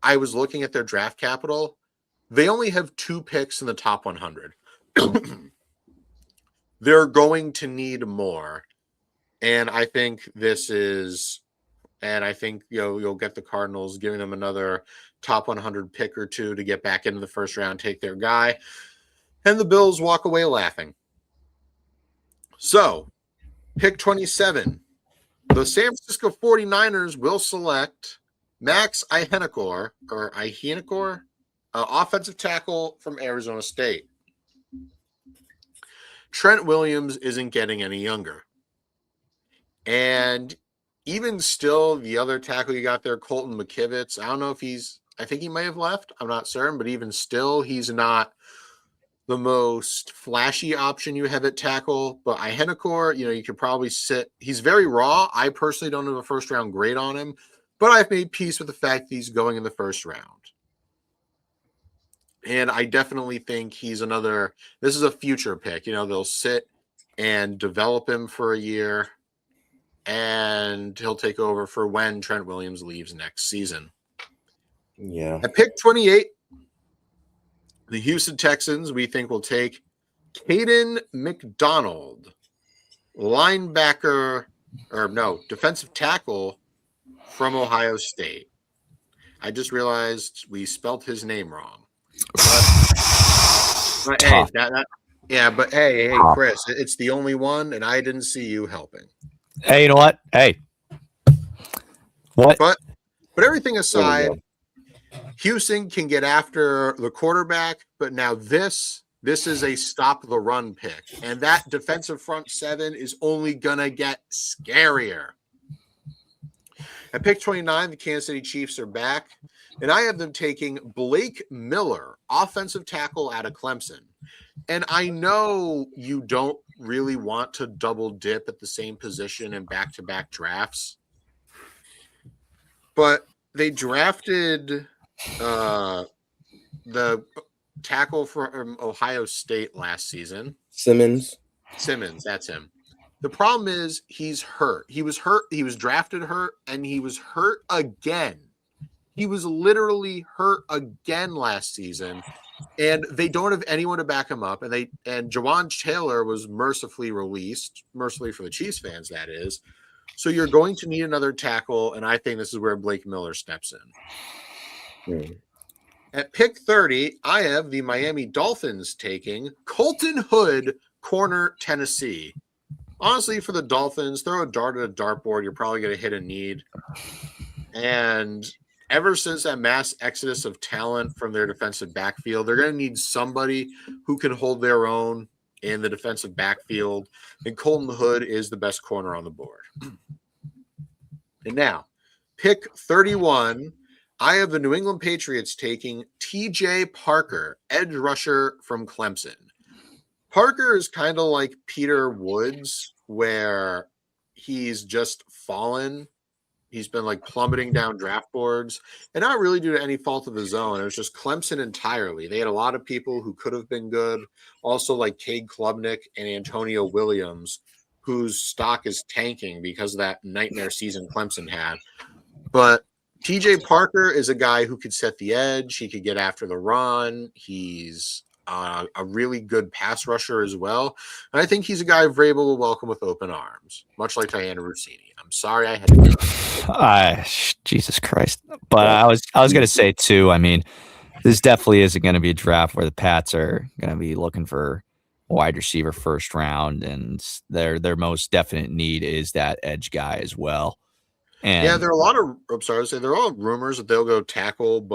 I was looking at their draft capital. They only have 2 picks in the top 100. They're going to need more. And I think you'll get the Cardinals giving them another top 100 pick or two to get back into the first round, take their guy. And the Bills walk away laughing. So, pick 27. The San Francisco 49ers will select Max Ihenekor, offensive tackle from Arizona State. Trent Williams isn't getting any younger. And even still, the other tackle you got there, Colton McKivitz, I don't know if I think he may have left. I'm not certain, but even still, he's not the most flashy option you have at tackle. But Ihenekor, you could probably sit. He's very raw. I personally don't have a first round grade on him, but I've made peace with the fact that he's going in the first round. And I definitely think this is a future pick. They'll sit and develop him for a year, and he'll take over for when Trent Williams leaves next season. Yeah. At pick 28, the Houston Texans, we think, will take Caden McDonald, defensive tackle from Ohio State. I just realized we spelled his name wrong. But hey, Chris, it's the only one, and I didn't see you helping. Hey, you know what? Hey. What? But everything aside, Houston can get after the quarterback, but now this is a stop the run pick. And that defensive front 7 is only going to get scarier. At pick 29, the Kansas City Chiefs are back, and I have them taking Blake Miller, offensive tackle out of Clemson. And I know you don't really want to double dip at the same position in back-to-back drafts, but they drafted the tackle from Ohio State last season. Simmons, that's him. The problem is he's hurt. He was hurt. He was drafted hurt, and he was hurt again. He was literally hurt again last season, and they don't have anyone to back him up. And Jawan Taylor was mercifully released, mercifully for the Chiefs fans, that is. So you're going to need another tackle, and I think this is where Blake Miller steps in. At pick 30, I have the Miami Dolphins taking Colton Hood, corner, Tennessee. Honestly, for the Dolphins, throw a dart at a dartboard, you're probably going to hit a need. And ever since that mass exodus of talent from their defensive backfield, they're going to need somebody who can hold their own in the defensive backfield. And Colton Hood is the best corner on the board. And now, pick 31, I have the New England Patriots taking TJ Parker, edge rusher from Clemson. Parker is kind of like Peter Woods, where he's just fallen. He's been like plummeting down draft boards, and not really due to any fault of his own. It was just Clemson entirely. They had a lot of people who could have been good, also like Cade Klubnik and Antonio Williams, whose stock is tanking because of that nightmare season Clemson had. But TJ Parker is a guy who could set the edge. He could get after the run. He's a really good pass rusher as well. And I think he's a guy Vrabel will welcome with open arms, much like Diana Rossini. I'm sorry I had to do that. Jesus Christ. But I was going to say, too, I mean, this definitely isn't going to be a draft where the Pats are going to be looking for a wide receiver first round, and their most definite need is that edge guy as well. And yeah, there are a lot of there are all rumors that they'll go tackle,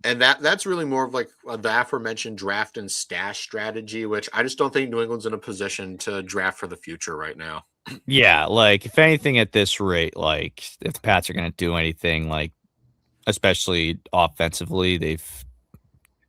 and that's really more of like the aforementioned draft and stash strategy, which I just don't think New England's in a position to draft for the future right now. Yeah, like if anything at this rate, like if the Pats are going to do anything, like especially offensively, they've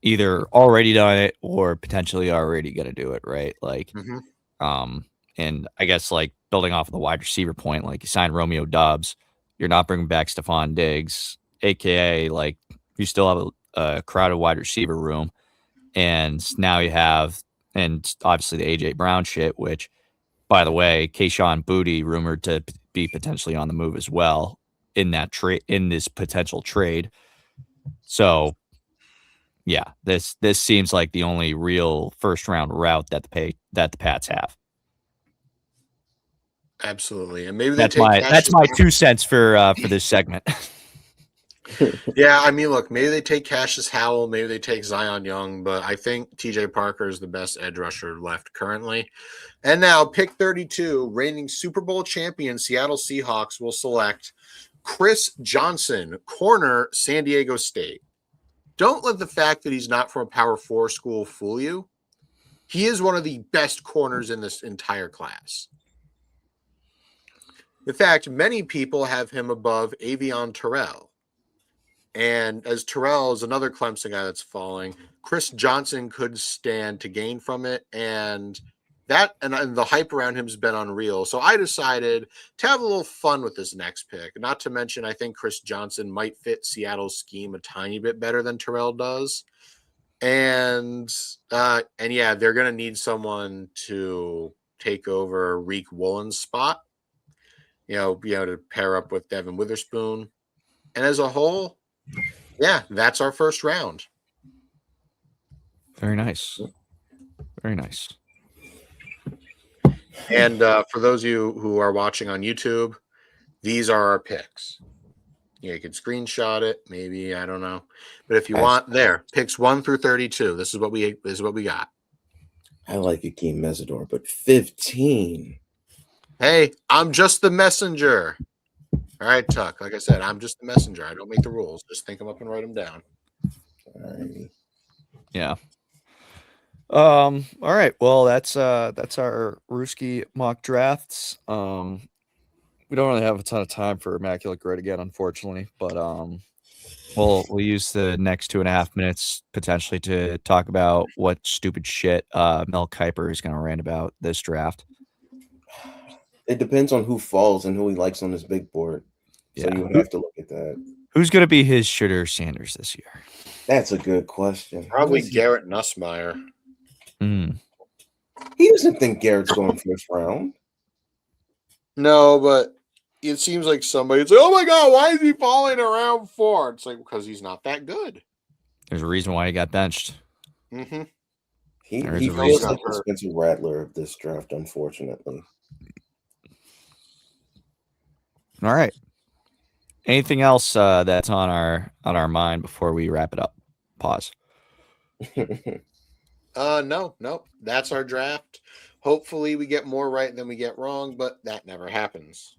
either already done it or potentially already going to do it, right? Like, Mhm. and I guess like building off of the wide receiver point, like you signed Romeo Doubs, you're not bringing back Stephon Diggs, aka like you still have a crowded wide receiver room, and now you have, and obviously the AJ Brown shit, which by the way, Kayshon Boutte rumored to be potentially on the move as well in that trade, in this potential trade. So yeah, this seems like the only real first round route that the Pats have. Absolutely, and maybe they That's take my Cassius. 2 cents for this segment. Yeah, I mean, look, maybe they take Cassius Howell, maybe they take Zion Young, but I think TJ Parker is the best edge rusher left currently. And now, pick 32, reigning Super Bowl champion Seattle Seahawks will select Chris Johnson, corner, San Diego State. Don't let the fact that he's not from a Power 4 school fool you. He is one of the best corners in this entire class. In fact, many people have him above Avion Terrell. And as Terrell is another Clemson guy that's falling, Chris Johnson could stand to gain from it. And that and the hype around him has been unreal. So I decided to have a little fun with this next pick. Not to mention, I think Chris Johnson might fit Seattle's scheme a tiny bit better than Terrell does. And yeah, they're gonna need someone to take over Reek Woolen's spot. Be able to pair up with Devin Witherspoon. And as a whole, yeah, that's our first round. Very nice. Very nice. And for those of you who are watching on YouTube, these are our picks. You can screenshot it, maybe, I don't know. But if you want, there, picks 1 through 32. This is what we got. I like Akeem Mesidor, but 15. Hey, I'm just the messenger. All right, Tuck. Like I said, I'm just the messenger. I don't make the rules. Just think them up and write them down. All right. Yeah. All right. Well, that's our Rooski mock drafts. We don't really have a ton of time for Immaculate Grid again, unfortunately, but we'll use the next 2.5 minutes potentially to talk about what stupid shit Mel Kiper is going to rant about this draft. It depends on who falls and who he likes on his big board. So Yeah. you would have to look at that. Who's going to be his Shooter Sanders this year? That's a good question. Probably Garrett Nussmeier. He doesn't think Garrett's going first round. No, but it seems like somebody's like, oh my God, why is he falling around 4? It's like, because he's not that good. There's a reason why he got benched. Mm-hmm. He There's a feels reason. like the Spencer Rattler of this draft, unfortunately. All right. Anything else that's on our mind before we wrap it up? Pause. No. That's our draft. Hopefully we get more right than we get wrong, but that never happens.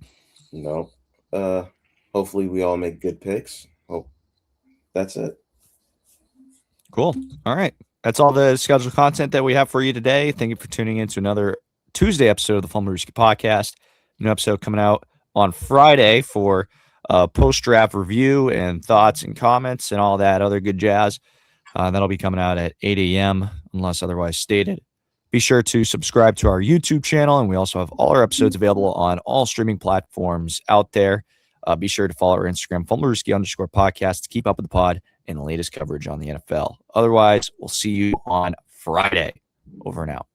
No. Hopefully we all make good picks. Oh, that's it. Cool. All right. That's all the scheduled content that we have for you today. Thank you for tuning in to another Tuesday episode of the Fumblerooski podcast. New episode coming out on Friday for post-draft review and thoughts and comments and all that other good jazz. That'll be coming out at 8 a.m. unless otherwise stated. Be sure to subscribe to our YouTube channel, and we also have all our episodes available on all streaming platforms out there. Be sure to follow our Instagram, Fumblerooski_podcast, to keep up with the pod and the latest coverage on the NFL. Otherwise, we'll see you on Friday. Over and out.